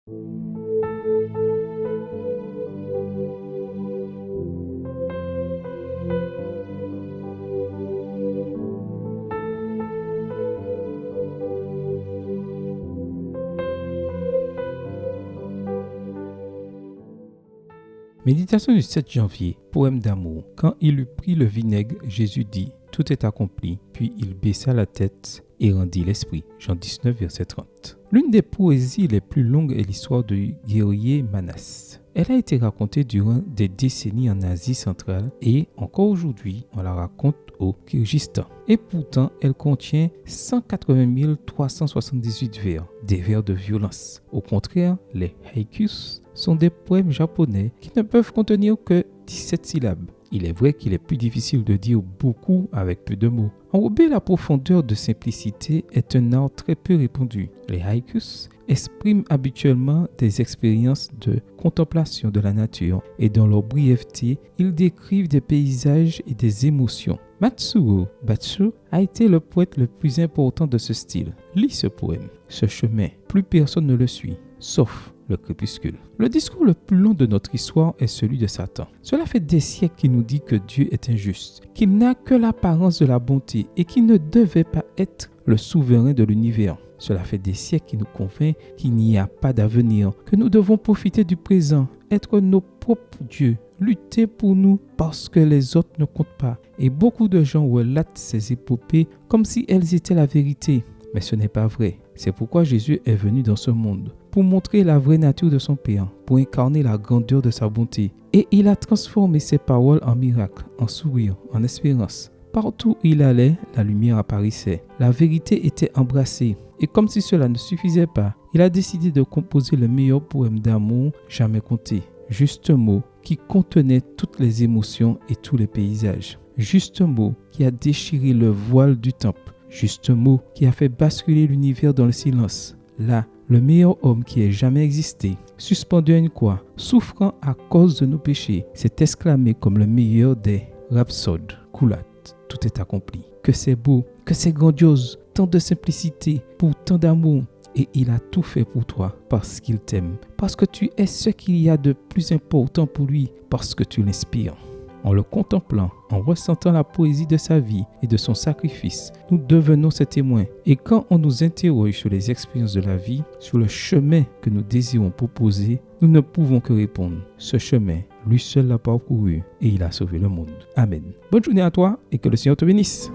Méditation du 7 janvier, poème d'amour. Quand il eut pris le vinaigre, Jésus dit, « Tout est accompli ». Puis il baissa la tête et rendit l'esprit. Jean 19, verset 30. L'une des poésies les plus longues est l'histoire du guerrier Manas. Elle a été racontée durant des décennies en Asie centrale et encore aujourd'hui, on la raconte au Kyrgyzstan. Et pourtant, elle contient 180 378 vers, des vers de violence. Au contraire, les haïkus sont des poèmes japonais qui ne peuvent contenir que 17 syllabes. Il est vrai qu'il est plus difficile de dire beaucoup avec peu de mots. Enrober la profondeur de simplicité est un art très peu répandu. Les haïkus expriment habituellement des expériences de contemplation de la nature et dans leur brièveté, ils décrivent des paysages et des émotions. Matsuo Batsu a été le poète le plus important de ce style. Lis ce poème. Ce chemin, plus personne ne le suit, sauf le crépuscule. Le discours le plus long de notre histoire est celui de Satan. Cela fait des siècles qu'il nous dit que Dieu est injuste, qu'il n'a que l'apparence de la bonté et qu'il ne devait pas être le souverain de l'univers. Cela fait des siècles qu'il nous convainc qu'il n'y a pas d'avenir, que nous devons profiter du présent, être nos propres dieux, lutter pour nous parce que les autres ne comptent pas. Et beaucoup de gens relatent ces épopées comme si elles étaient la vérité. Mais ce n'est pas vrai. C'est pourquoi Jésus est venu dans ce monde, pour montrer la vraie nature de son Père, pour incarner la grandeur de sa bonté. Et il a transformé ses paroles en miracles, en sourires, en espérance. Partout où il allait, la lumière apparaissait. La vérité était embrassée. Et comme si cela ne suffisait pas, il a décidé de composer le meilleur poème d'amour jamais conté. Juste un mot qui contenait toutes les émotions et tous les paysages. Juste un mot qui a déchiré le voile du temple. Juste un mot qui a fait basculer l'univers dans le silence. Là, le meilleur homme qui ait jamais existé, suspendu à une croix, souffrant à cause de nos péchés, s'est exclamé comme le meilleur des rhapsodes. Koulat, tout est accompli. Que c'est beau, que c'est grandiose, tant de simplicité pour tant d'amour. Et il a tout fait pour toi parce qu'il t'aime, parce que tu es ce qu'il y a de plus important pour lui, parce que tu l'inspires. En le contemplant, en ressentant la poésie de sa vie et de son sacrifice, nous devenons ses témoins. Et quand on nous interroge sur les expériences de la vie, sur le chemin que nous désirons proposer, nous ne pouvons que répondre. Ce chemin, lui seul l'a parcouru et il a sauvé le monde. Amen. Bonne journée à toi et que le Seigneur te bénisse.